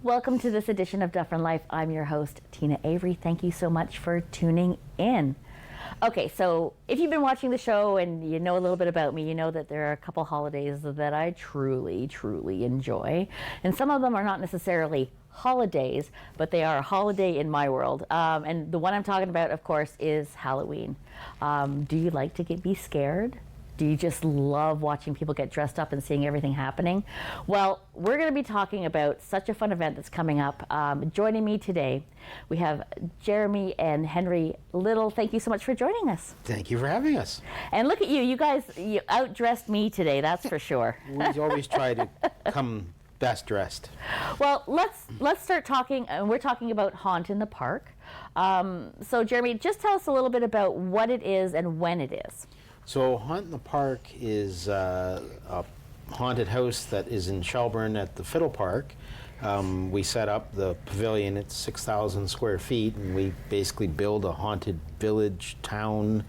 Welcome to this edition of Dufferin Life. I'm your host, Teena Avery. Thank you so much for tuning in. Okay, so if you've been watching the show and you know a little bit about me, you know that there are a couple holidays that I truly, truly enjoy. And some of them are not necessarily holidays, but they are a holiday in my world. And the one I'm talking about, of course, is Halloween. Do you like to be scared? Do you just love watching people get dressed up and seeing everything happening? Well, we're going to be talking about such a fun event that's coming up. Joining me today, we have Jeremy and Henry Little. Thank you so much for joining us. Thank you for having us. And look at you. You guys, you outdressed me today, that's for sure. We always try to come best dressed. Well, let's start talking. We're talking about Haunt in the Park. So, Jeremy, just tell us a little bit about what it is and when it is. So Haunt in the Park is a haunted house that is in Shelburne at the Fiddle Park. We set up the pavilion. It's 6,000 square feet, and we basically build a haunted village town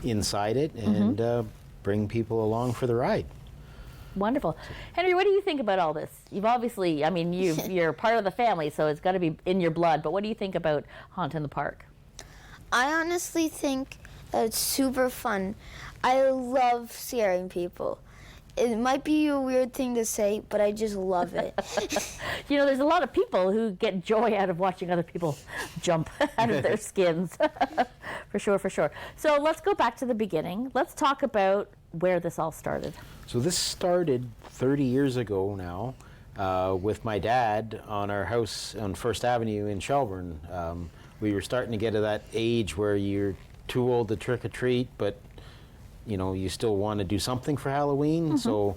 inside it and bring people along for the ride. Wonderful. Henry, what do you think about all this? You've obviously, you're part of the family, so it's got to be in your blood, but what do you think about Haunt in the Park? I honestly think that it's super fun. I love scaring people. It might be a weird thing to say, but I just love it. You know, there's a lot of people who get joy out of watching other people jump out of their skins. For sure, for sure. So let's go back to the beginning. Let's talk about where this all started. So this started 30 years ago now with my dad on our house on First Avenue in Shelburne. We were starting to get to that age where you're too old to trick or treat, but you know, you still want to do something for Halloween. So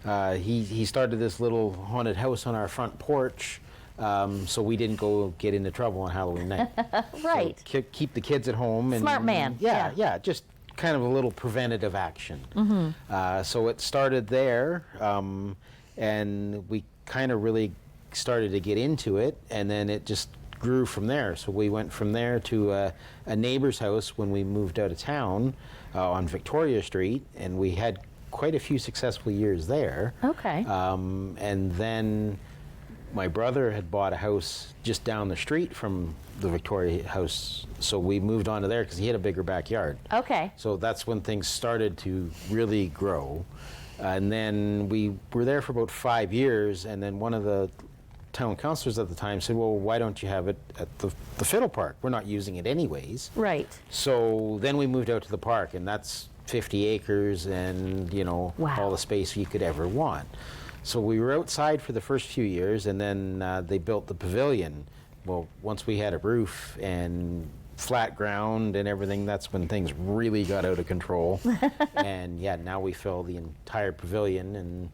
he started this little haunted house on our front porch, so we didn't go get into trouble on Halloween night. Right. So keep the kids at home. And, smart man. Yeah, just kind of a little preventative action. So it started there, and we kind of really started to get into it, and then it just grew from there. So we went from there to a neighbor's house when we moved out of town on Victoria Street, and we had quite a few successful years there. Okay. And then my brother had bought a house just down the street from the Victoria house, so we moved on to there because he had a bigger backyard. Okay. So that's when things started to really grow. And then we were there for about 5 years, and then one of the town councilors at the time said, well, why don't you have it at the Fiddle Park? We're not using it anyways. Right. So then we moved out to the park, and that's 50 acres and, you know, all the space you could ever want. So we were outside for the first few years, and then they built the pavilion. Well, once we had a roof and flat ground and everything, that's when things really got out of control. And yeah, now we fill the entire pavilion, and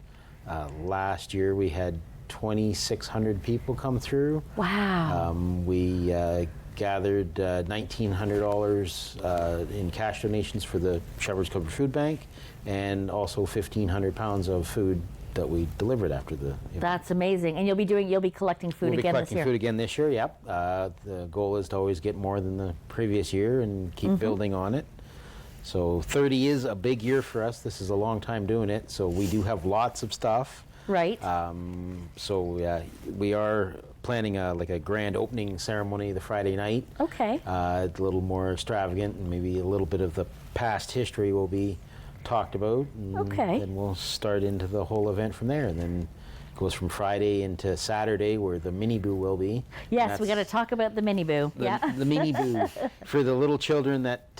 last year we had 2,600 people come through. Wow. We gathered $1,900 in cash donations for the Shepherd's Club Food Bank, and also 1,500 pounds of food that we delivered after the event. That's amazing. And you'll be collecting food again this year. We'll be collecting food again this year, yep. The goal is to always get more than the previous year and keep building on it. So 30 is a big year for us. This is a long time doing it, so we do have lots of stuff. Right. So we are planning a grand opening ceremony the Friday night. Okay. A little more extravagant, and maybe a little bit of the past history will be talked about. And then we'll start into the whole event from there, and then it goes from Friday into Saturday, where the mini boo will be. Yes, we got to talk about the mini boo. The mini boo for the little children that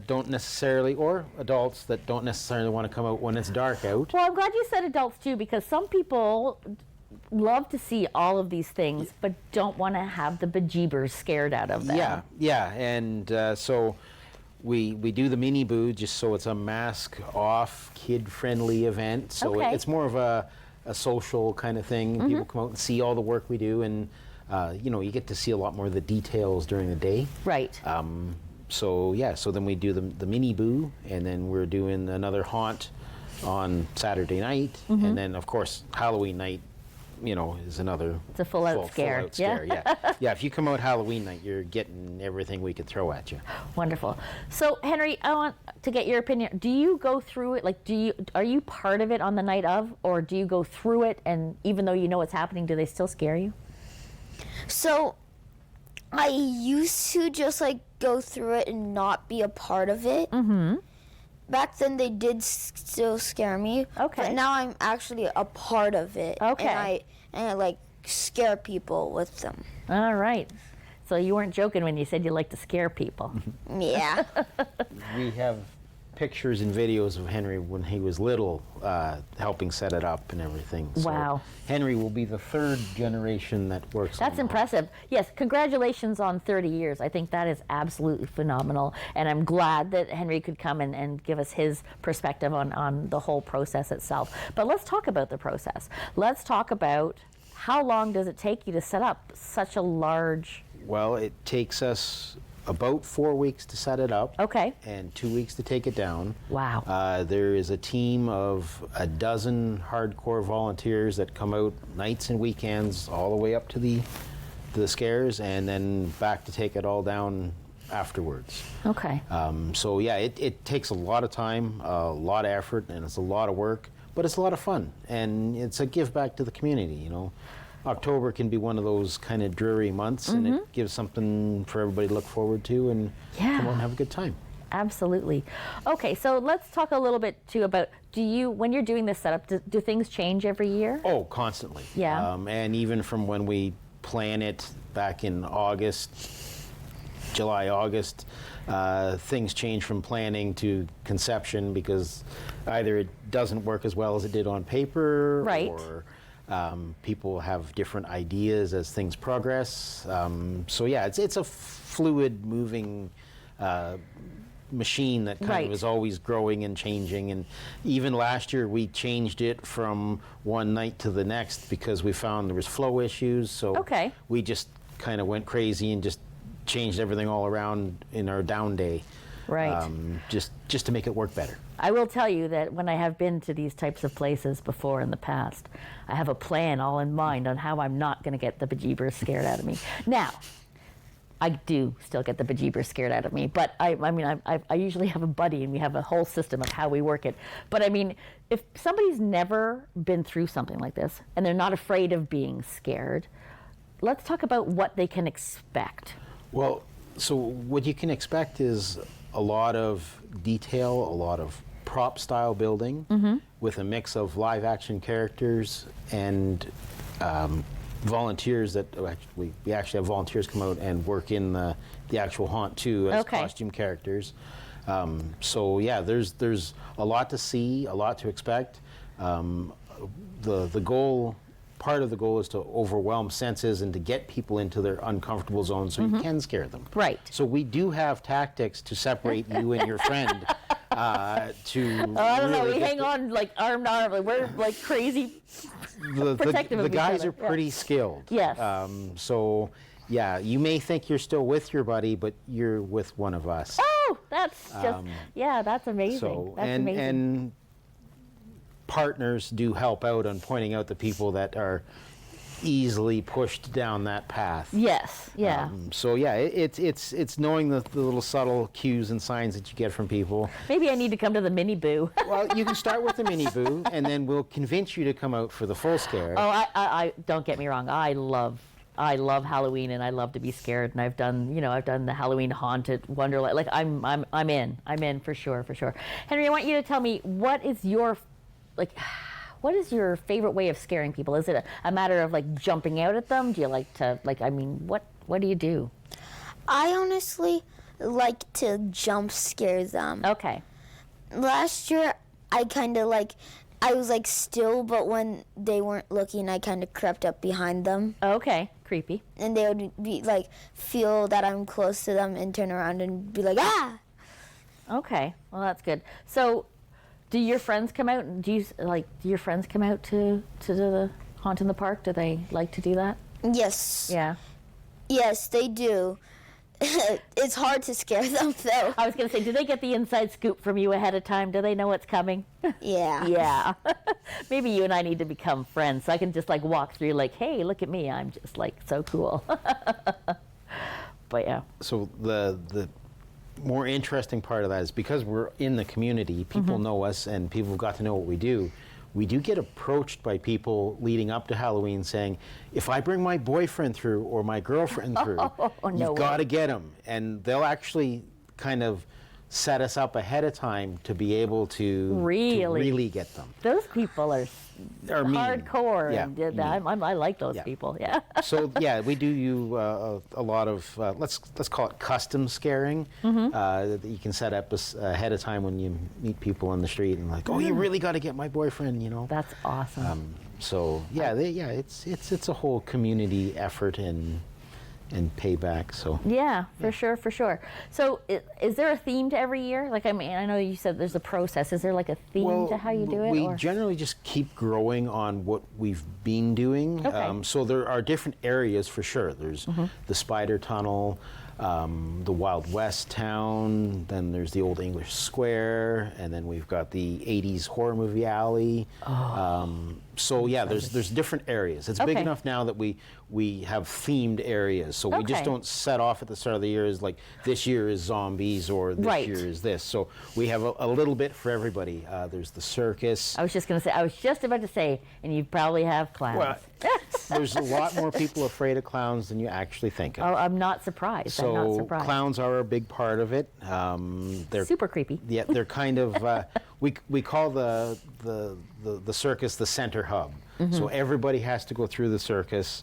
don't necessarily, or adults that don't necessarily want to come out when it's dark out. Well, I'm glad you said adults too, because some people love to see all of these things, but don't want to have the bejeebers scared out of them. Yeah, and so we do the mini boo just so it's a mask off, kid-friendly event. So it's more of a social kind of thing. People come out and see all the work we do, and you know, you get to see a lot more of the details during the day. Right. So then we do the mini boo, and then we're doing another haunt on Saturday night, and then of course Halloween night, you know, is another. It's a full-out scare. Yeah. If you come out Halloween night, you're getting everything we could throw at you. Wonderful. So, Henry, I want to get your opinion. Do you go through it? Like, are you part of it on the night of, or do you go through it, and even though you know what's happening, do they still scare you? So I used to just like go through it and not be a part of it. Mm-hmm. Back then they did still scare me. Okay. But now I'm actually a part of it. Okay. And I like scare people with them. All right. So you weren't joking when you said you like to scare people. Yeah. We have pictures and videos of Henry when he was little, helping set it up and everything. So Wow. Henry will be the third generation that works on That's the haunt. impressive. Yes, congratulations on 30 years. I think that is absolutely phenomenal. And I'm glad that Henry could come and give us his perspective on the whole process itself. But let's talk about the process. Let's talk about how long does it take you to set up such a large... Well, it takes us about 4 weeks to set it up. Okay. And 2 weeks to take it down. Wow. There is a team of a dozen hardcore volunteers that come out nights and weekends all the way up to the scares and then back to take it all down afterwards. Okay. So yeah, it takes a lot of time, a lot of effort, and it's a lot of work, but it's a lot of fun, and it's a give back to the community, you know. October can be one of those kind of dreary months, and it gives something for everybody to look forward to and come out and have a good time. Absolutely. Okay, so let's talk a little bit too about, when you're doing this setup, do things change every year? Oh, constantly. Yeah. And even from when we plan it back in July, August, things change from planning to conception because either it doesn't work as well as it did on paper, Right. or people have different ideas as things progress. So yeah, it's a fluid, moving machine that kind Right. of is always growing and changing. And even last year we changed it from one night to the next because we found there was flow issues. So Okay. we just kind of went crazy and just changed everything all around in our down day. Right. Just to make it work better. I will tell you that when I have been to these types of places before in the past, I have a plan all in mind on how I'm not going to get the bejeebers scared out of me. Now, I do still get the bejeebers scared out of me, but I usually have a buddy and we have a whole system of how we work it. But I mean, if somebody's never been through something like this and they're not afraid of being scared, let's talk about what they can expect. Well, so what you can expect is a lot of detail, a lot of prop style building with a mix of live action characters and volunteers that we actually have volunteers come out and work in the actual haunt too as Okay. costume characters. So yeah, there's a lot to see, a lot to expect. The goal, part of the goal is to overwhelm senses and to get people into their uncomfortable zone so you can scare them. Right. So we do have tactics to separate you and your friend. To I don't know, really we get hang on like arm to arm, like we're like crazy. protective the of each guys other, are pretty skilled. Yes. So yeah, you may think you're still with your buddy, but you're with one of us. Oh, that's just, that's amazing. So That's amazing. and partners do help out on pointing out the people that are easily pushed down that path. Yes, yeah. So yeah, it's knowing the little subtle cues and signs that you get from people. Maybe I need to come to the mini boo. Well, you can start with the mini boo, and then we'll convince you to come out for the full scare. Oh, I don't get me wrong. I love Halloween and I love to be scared. And I've done the Halloween haunted Wonderland. Like I'm in for sure. Henry, I want you to tell me what is your favorite way of scaring people? Is it a matter of like jumping out at them? Do you like to what do you do? I honestly like to jump scare them. Okay. Last year, I was like still, but when they weren't looking, I kind of crept up behind them. Okay. Creepy. And they would be like, feel that I'm close to them and turn around and be like, ah! Okay. Well, that's good. So, do your friends come out? Do your friends come out to the haunt in the park? Do they like to do that? Yes. Yeah. Yes, they do. It's hard to scare them, though. I was going to say, do they get the inside scoop from you ahead of time? Do they know what's coming? Yeah. Yeah. Maybe you and I need to become friends so I can just like walk through like, hey, look at me. I'm just like so cool. But yeah. So the more interesting part of that is because we're in the community, people know us and people have got to know what we do. we do get approached by people leading up to Halloween saying, if I bring my boyfriend through or my girlfriend through, you've got to get them. And they'll actually kind of set us up ahead of time to be able to really get them. Those people are mean. hardcore. Yeah, and I like those people. Yeah. So yeah, we do a lot of let's call it custom scaring that you can set up ahead of time when you meet people on the street and like, oh, you really got to get my boyfriend, you know. That's awesome. So yeah, it's a whole community effort and payback. So yeah, for sure. So is there a theme to every year? Like, I mean, I know you said there's a process. Is there like a theme to how you do it? We generally just keep growing on what we've been doing. Okay. So there are different areas for sure. There's the Spider Tunnel, the Wild West Town, then there's the Old English Square, and then we've got the 80s horror movie alley. So yeah, there's different areas. It's big enough now that we have themed areas. So we just don't set off at the start of the year as like, this year is zombies or this year is this. So we have a little bit for everybody. There's the circus. I was just about to say, and you probably have clowns. Well, there's a lot more people afraid of clowns than you actually think of. Oh, I'm not surprised. So clowns are a big part of it. They're super creepy. Yeah, they're kind of, we call the circus the center hub. So everybody has to go through the circus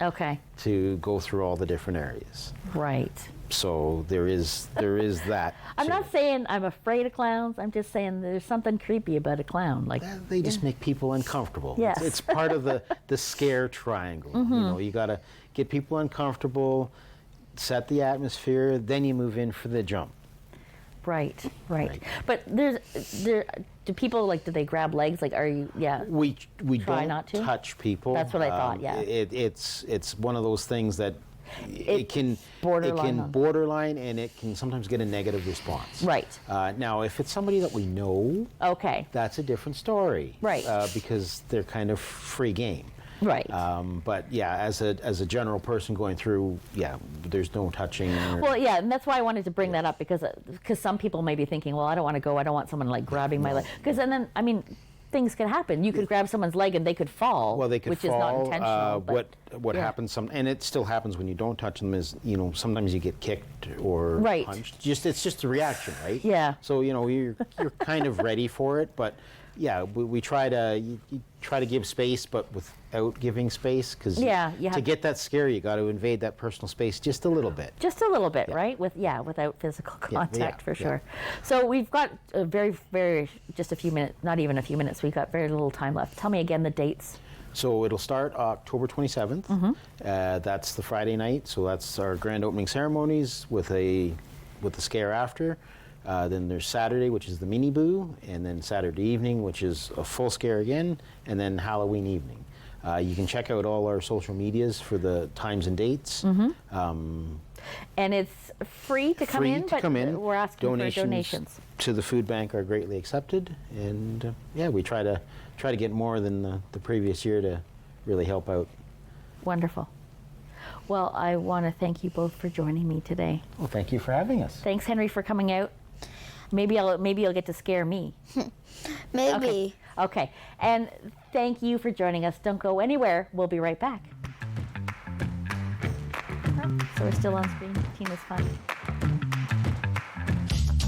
to go through all the different areas. Right. So there is that. I'm not saying I'm afraid of clowns. I'm just saying there's something creepy about a clown. Like they just make people uncomfortable. Yes. It's part of the scare triangle. You know, you got to get people uncomfortable, set the atmosphere, then you move in for the jump. Right. But do people, like, do they grab legs? Like, are you, We try don't not to touch people. That's what I thought, yeah. It's one of those things that it can borderline and it can sometimes get a negative response. Right. Now, if it's somebody that we know, that's a different story. Right. Because they're kind of free game. Right. But yeah, as a general person going through, there's no touching. Well, yeah, and that's why I wanted to bring that up because some people may be thinking, well, I don't want to go. I don't want someone like grabbing my leg. Because then, I mean, things could happen. You could grab somene's leg and they could fall. Well, they could which fall. Is not intentional. What happens? And it still happens when you don't touch them. Is sometimes you get kicked or punched. It's just a reaction, right? Yeah. So you're kind of ready for it, but. Yeah, we try to give space, but without giving space, because to get that scare, you got to invade that personal space just a little bit. Just a little bit, right? Without physical contact, for sure. So we've got a very just a few minutes, not even a few minutes. We've got very little time left. Tell me again the dates. So it'll start October 27th. That's the Friday night. So that's our grand opening ceremonies with the scare after. Then there's Saturday, which is the mini boo, and then Saturday evening, which is a full scare again, and then Halloween evening. You can check out all our social medias for the times and dates. And it's free to come in, but we're asking for donations. To the food bank are greatly accepted, and we try to get more than the previous year to really help out. Wonderful. Well, I want to thank you both for joining me today. Well, thank you for having us. Thanks, Henry, for coming out. Maybe you'll get to scare me. Maybe. Okay. And thank you for joining us. Don't go anywhere. We'll be right back. So we're still on screen. Teena's fun.